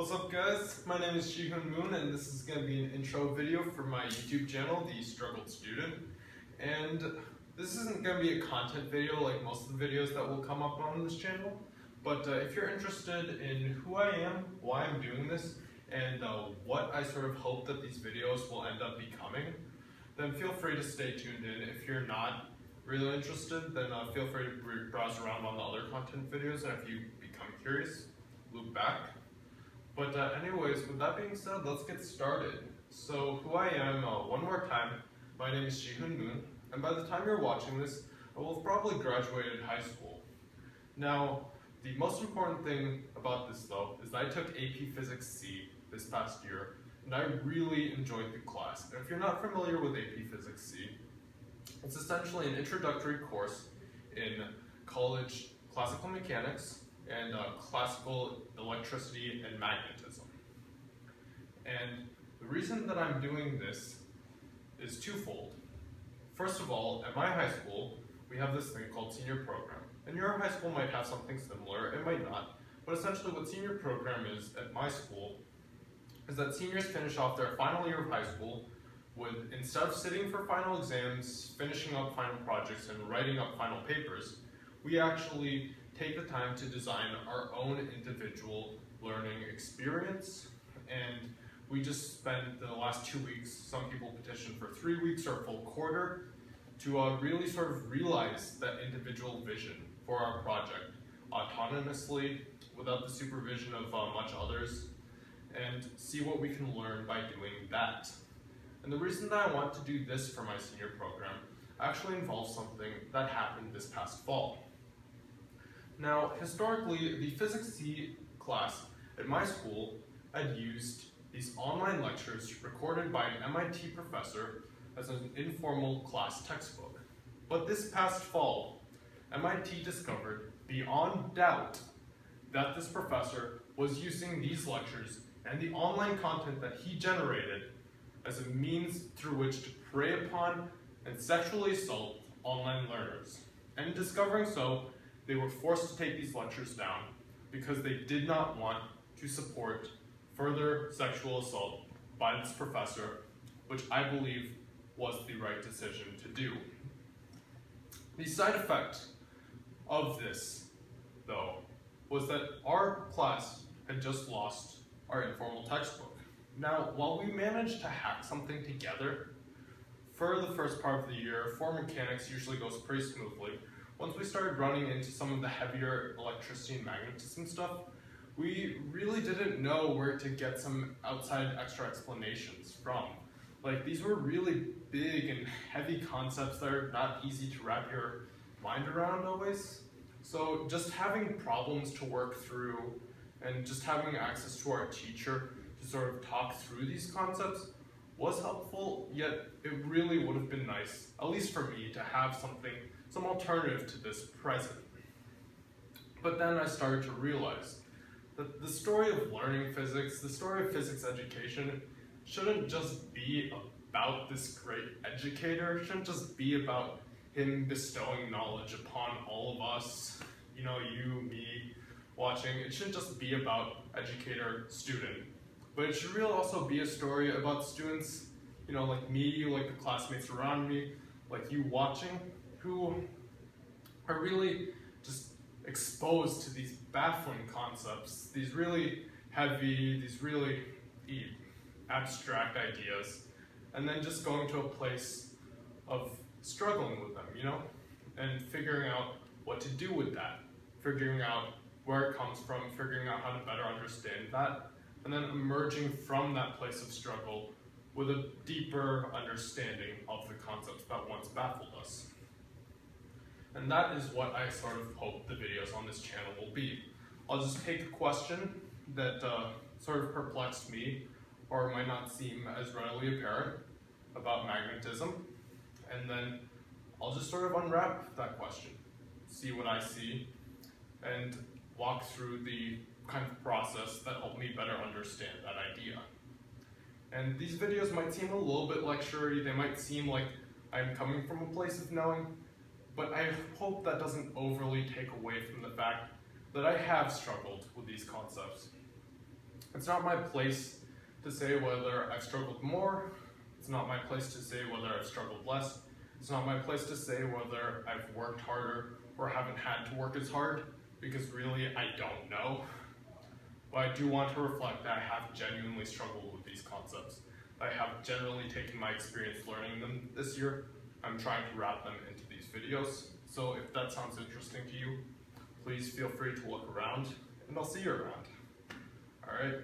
What's up guys, my name is Shihun Moon and this is going to be an intro video for my YouTube channel, The Struggled Student. And this isn't going to be a content video like most of the videos that will come up on this channel, but if you're interested in who I am, why I'm doing this, and what I sort of hope that these videos will end up becoming, then feel free to stay tuned in. If you're not really interested, then feel free to browse around on the other content videos, and if you become curious, loop back. But anyways, with that being said, let's get started. So who I am, one more time, my name is Shihun Moon, and by the time you're watching this, I will have probably graduated high school. Now, the most important thing about this though, is that I took AP Physics C this past year, and I really enjoyed the class. And if you're not familiar with AP Physics C, it's essentially an introductory course in college classical mechanics and classical electricity and magnetism. And the reason that I'm doing this is twofold. First of all, at my high school, we have this thing called senior program. And your high school might have something similar, it might not. But essentially what senior program is at my school is that seniors finish off their final year of high school with, instead of sitting for final exams, finishing up final projects, and writing up final papers, we actually take the time to design our own individual learning experience. And we just spent the last 2 weeks, some people petitioned for 3 weeks or a full quarter, to really sort of realize that individual vision for our project autonomously, without the supervision of much others, and see what we can learn by doing that. And the reason that I want to do this for my senior program actually involves something that happened this past fall. Now, historically, the Physics C class at my school had used these online lectures recorded by an MIT professor as an informal class textbook. But this past fall, MIT discovered beyond doubt that this professor was using these lectures and the online content that he generated as a means through which to prey upon and sexually assault online learners. And in discovering so, they were forced to take these lectures down because they did not want to support further sexual assault by this professor, which I believe was the right decision to do. The side effect of this, though, was that our class had just lost our informal textbook. Now, while we managed to hack something together, for the first part of the year, for mechanics usually goes pretty smoothly. Once we started running into some of the heavier electricity and magnetism stuff, we really didn't know where to get some outside extra explanations from. Like, these were really big and heavy concepts that are not easy to wrap your mind around always. So just having problems to work through and just having access to our teacher to sort of talk through these concepts was helpful, yet it really would have been nice, at least for me, to have some alternative to this present. But then I started to realize that the story of learning physics, the story of physics education, shouldn't just be about this great educator, it shouldn't just be about him bestowing knowledge upon all of us, you know, you, me, watching. It shouldn't just be about educator-student, but it should really also be a story about students, you know, like me, like the classmates around me, like you watching, who are really just exposed to these baffling concepts, these really heavy, these really deep, abstract ideas, and then just going to a place of struggling with them, you know, and figuring out what to do with that, figuring out where it comes from, figuring out how to better understand that, and then emerging from that place of struggle with a deeper understanding of the concepts that once baffled us. And that is what I sort of hope the videos on this channel will be. I'll just take a question that sort of perplexed me, or might not seem as readily apparent, about magnetism, and then I'll just sort of unwrap that question, see what I see, and walk through the kind of process that helped me better understand that idea. And these videos might seem a little bit lecture-y, they might seem like I'm coming from a place of knowing, but I hope that doesn't overly take away from the fact that I have struggled with these concepts. It's not my place to say whether I've struggled more. It's not my place to say whether I've struggled less. It's not my place to say whether I've worked harder or haven't had to work as hard, because really I don't know. But I do want to reflect that I have genuinely struggled with these concepts. I have generally taken my experience learning them this year. I'm trying to wrap them into these videos. So if that sounds interesting to you, please feel free to look around, and I'll see you around. All right.